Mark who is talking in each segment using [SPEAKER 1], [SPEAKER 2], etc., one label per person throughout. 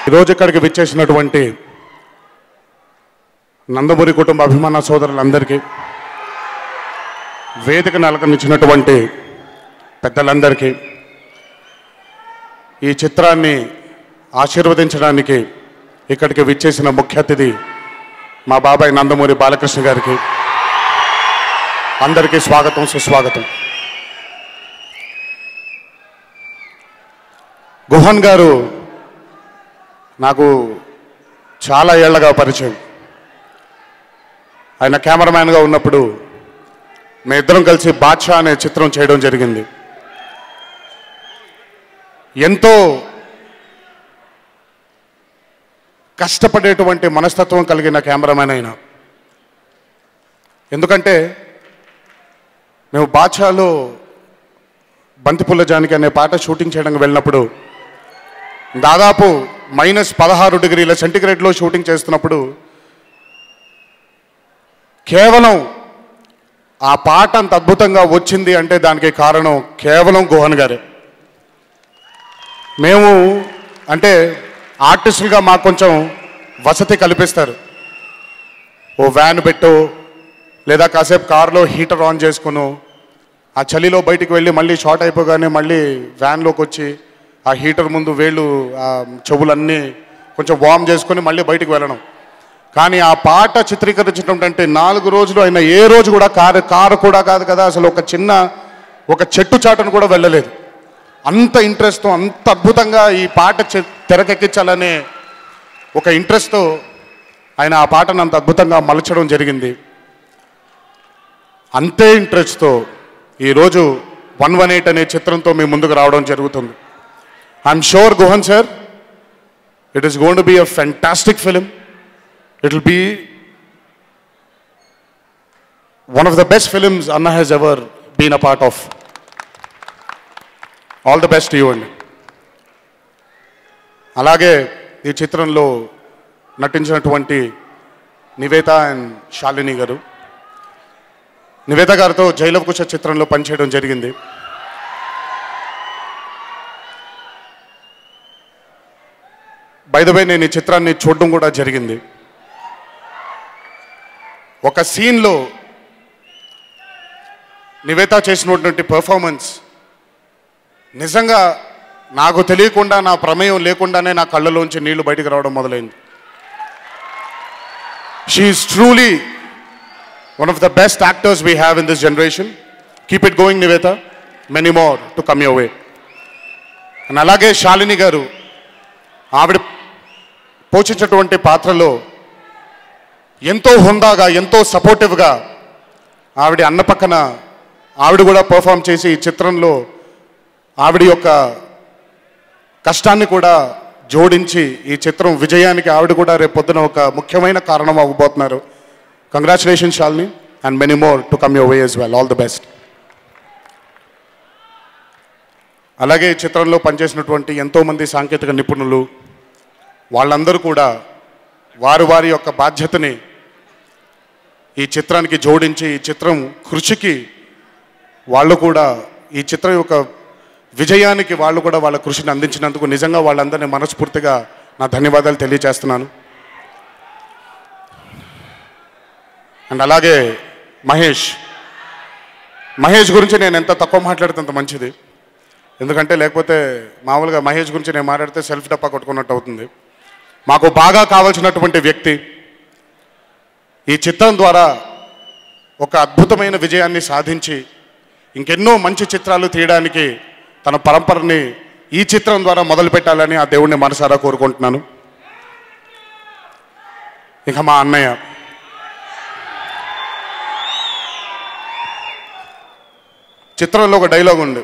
[SPEAKER 1] ఈరోజు ఇక్కడికి విచ్చేసినటువంటి నందమూరి కుటుంబ అభిమాన సోదరులందరికీ, వేదికను అలంకరించినటువంటి పెద్దలందరికీ, ఈ చిత్రాన్ని ఆశీర్వదించడానికి ఇక్కడికి విచ్చేసిన ముఖ్య అతిథి మా బాబాయ్ నందమూరి బాలకృష్ణ గారికి అందరికీ స్వాగతం, సుస్వాగతం. గుహన్ గారు నాకు చాలా ఏళ్లగా పరిచయం. ఆయన కెమెరామ్యాన్గా ఉన్నప్పుడు మేమిద్దరం కలిసి బాద్షా అనే చిత్రం చేయడం జరిగింది. ఎంతో కష్టపడేటువంటి మనస్తత్వం కలిగిన కెమెరామ్యాన్ అయినా. ఎందుకంటే మేము బాద్షాలో బంతిపుల్ల జానకి అనే పాట షూటింగ్ చేయడానికి వెళ్ళినప్పుడు దాదాపు -16 డిగ్రీల సెంటిగ్రేడ్లో షూటింగ్ చేస్తున్నప్పుడు కేవలం ఆ పాట అంత అద్భుతంగా వచ్చింది అంటే దానికి కారణం కేవలం గుహన్ గారే. మేము అంటే ఆర్టిస్టులుగా మాకు కొంచెం వసతి కల్పిస్తారు. ఓ వ్యాన్ పెట్టు, లేదా కాసేపు కారులో హీటర్ ఆన్ చేసుకును, ఆ చలిలో బయటికి వెళ్ళి మళ్ళీ షార్ట్ అయిపోగానే మళ్ళీ వ్యాన్లోకి వచ్చి ఆ హీటర్ ముందు వేళ్ళు ఆ చెవులన్నీ కొంచెం వార్మ్ చేసుకొని మళ్ళీ బయటికి వెళ్ళడం. కానీ ఆ పాట చిత్రీకరించినటువంటి 4 రోజులు అయిన ఏ రోజు కూడా కారు కూడా కాదు కదా, అసలు ఒక చెట్టు చాటును కూడా వెళ్ళలేదు. అంత ఇంట్రెస్ట్తో, అంత అద్భుతంగా ఈ పాట తెరకెక్కించాలనే ఒక ఇంట్రెస్ట్తో ఆయన ఆ పాటను అంత అద్భుతంగా మలచడం జరిగింది. అంతే ఇంట్రెస్ట్తో ఈరోజు 118 అనే చిత్రంతో మీ ముందుకు రావడం జరుగుతుంది. I'm sure Guhan sir, it is going to be a fantastic film. It will be one of the best films Anna has ever been a part of. All the best to you. And అలాగే ఈ చిత్రంలో నటించినటువంటి Nivetha and Shalini గారు. నివేత గారితో జైలవకుశ చిత్రంలో పనిచేయడం జరిగింది. By the way నేను ఈ చిత్రాన్ని చూడడం కూడా జరిగింది. ఒక సీన్లో నివేత చేసినటువంటి పర్ఫార్మెన్స్ నిజంగా నాకు తెలియకుండా, నా ప్రమేయం లేకుండానే నా కళ్ళలోంచి నీళ్లు బయటకు రావడం మొదలైంది. She is truly one of the best actors we have in this generation. Keep it going, Niveta. Many more to come your way. And అలాగే శాలిని గారు ఆవిడ పోషించినటువంటి పాత్రలో ఎంతో హుందాగా, ఎంతో సపోర్టివ్గా ఆవిడ అన్న పక్కన ఆవిడ కూడా పర్ఫామ్ చేసి ఈ చిత్రంలో ఆవిడ యొక్క కష్టాన్ని కూడా జోడించి ఈ చిత్రం విజయానికి ఆవిడ కూడా రేపు పొద్దున ఒక ముఖ్యమైన కారణం అవ్వబోతున్నారు. Congratulations Shalini, and many more to come your way as well. All the best. అలాగే ఈ చిత్రంలో పనిచేసినటువంటి ఎంతోమంది సాంకేతిక నిపుణులు, వాళ్ళందరూ కూడా వారి యొక్క బాధ్యతని ఈ చిత్రానికి జోడించి ఈ చిత్రం కృషికి వాళ్ళు కూడా, ఈ చిత్రం యొక్క విజయానికి వాళ్ళు కూడా వాళ్ళ కృషిని అందించినందుకు నిజంగా వాళ్ళందరినీ మనస్ఫూర్తిగా నా ధన్యవాదాలు తెలియజేస్తున్నాను. అండ్ అలాగే మహేష్ గురించి నేను ఎంత తక్కువ మాట్లాడితే అంత మంచిది. ఎందుకంటే లేకపోతే మామూలుగా మహేష్ గురించి నేను మాట్లాడితే సెల్ఫ్ డప్పా కొట్టుకున్నట్టు అవుతుంది. మాకు బాగా కావాల్సినటువంటి వ్యక్తి. ఈ చిత్రం ద్వారా ఒక అద్భుతమైన విజయాన్ని సాధించి ఇంకెన్నో మంచి చిత్రాలు తీయడానికి తన పరంపరని ఈ చిత్రం ద్వారా మొదలుపెట్టాలని ఆ దేవుణ్ణి మనసారా కోరుకుంటున్నాను. ఇక మా అన్నయ్య, చిత్రంలో ఒక డైలాగ్ ఉంది,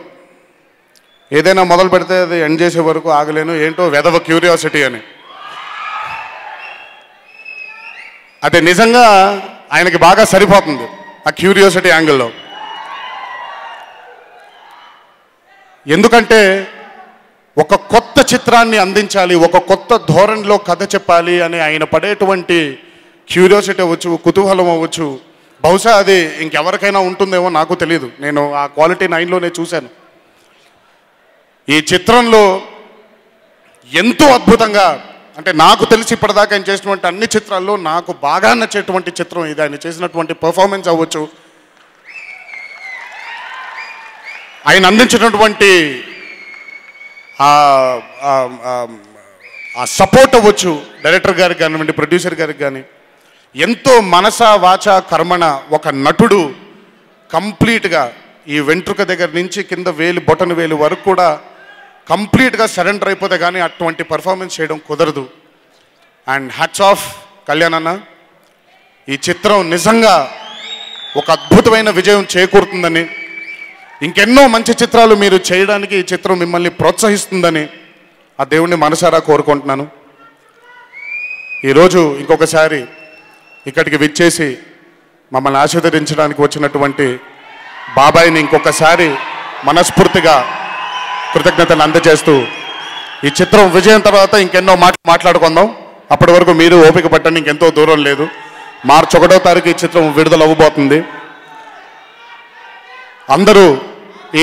[SPEAKER 1] ఏదైనా మొదలు పెడితే అది ఎండ్ చేసే వరకు ఆగలేను, ఏంటో వెదవ క్యూరియాసిటీ అని. అది నిజంగా ఆయనకి బాగా సరిపోతుంది ఆ క్యూరియాసిటీ యాంగిల్లో. ఎందుకంటే ఒక కొత్త చిత్రాన్ని అందించాలి, ఒక కొత్త ధోరణిలో కథ చెప్పాలి అని ఆయన పడేటువంటి క్యూరియాసిటీ అవ్వచ్చు, కుతూహలం అవ్వచ్చు, బహుశా అది ఇంకెవరికైనా ఉంటుందేమో నాకు తెలియదు. నేను ఆ క్వాలిటీ 9లోనే చూశాను. ఈ చిత్రంలో ఎంతో అద్భుతంగా అంటే నాకు తెలిసి ఇప్పటిదాకా ఆయన చేసినటువంటి అన్ని చిత్రాల్లో నాకు బాగా నచ్చేటువంటి చిత్రం ఇది. ఆయన చేసినటువంటి పర్ఫార్మెన్స్ అవ్వచ్చు, ఆయన అందించినటువంటి ఆ సపోర్ట్ అవ్వచ్చు, డైరెక్టర్ గారికి కానివ్వండి, ప్రొడ్యూసర్ గారికి కానీ, ఎంతో మనస వాచ కర్మణ ఒక నటుడు కంప్లీట్గా ఈ వెంట్రుక దగ్గర నుంచి కింద వేలు బొటన వేలు వరకు కూడా కంప్లీట్గా సరెండర్ అయిపోతే కానీ అటువంటి పర్ఫార్మెన్స్ చేయడం కుదరదు. అండ్ హ్యాట్స్ ఆఫ్ కళ్యాణ్ అన్న, ఈ చిత్రం నిజంగా ఒక అద్భుతమైన విజయం చేకూరుతుందని, ఇంకెన్నో మంచి చిత్రాలు మీరు చేయడానికి ఈ చిత్రం మిమ్మల్ని ప్రోత్సహిస్తుందని ఆ దేవుణ్ణి మనసారా కోరుకుంటున్నాను. ఈరోజు ఇంకొకసారి ఇక్కడికి విచ్చేసి మమ్మల్ని ఆశీర్వదించడానికి వచ్చినటువంటి బాబాయిని ఇంకొకసారి మనస్ఫూర్తిగా కృతజ్ఞతలు అందజేస్తూ, ఈ చిత్రం విజయం తర్వాత ఇంకెన్నో మాట్లాడుకుందాం. అప్పటి వరకు మీరు ఓపిక పట్టండి, ఇంకెంతో దూరం లేదు. మార్చి 1వ తారీఖు ఈ చిత్రం విడుదల అవ్వబోతుంది. అందరూ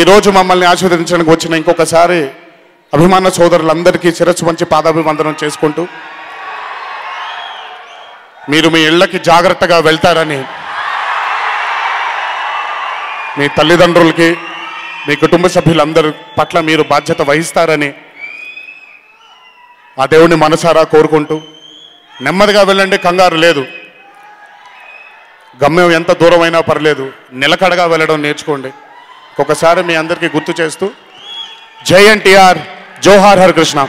[SPEAKER 1] ఈరోజు మమ్మల్ని ఆశీర్వదించడానికి వచ్చిన ఇంకొకసారి అభిమాన సోదరులందరికీ శిరస్సు వంచి పాదాభివందనం చేసుకుంటూ, మీరు మీ ఇళ్ళకి జాగ్రత్తగా వెళ్తారని, మీ తల్లిదండ్రులకి మీ కుటుంబ సభ్యులందరి పట్ల మీరు బాధ్యత వహిస్తారని ఆ దేవుని మనసారా కోరుకుంటూ, నెమ్మదిగా వెళ్ళండి, కంగారు లేదు. గమ్యం ఎంత దూరమైనా పర్లేదు, నిలకడగా వెళ్ళడం నేర్చుకోండి. ఒకసారి మీ అందరికీ గుర్తు చేస్తూ, జై ఎన్టీఆర్, జోహార్ హరికృష్ణ.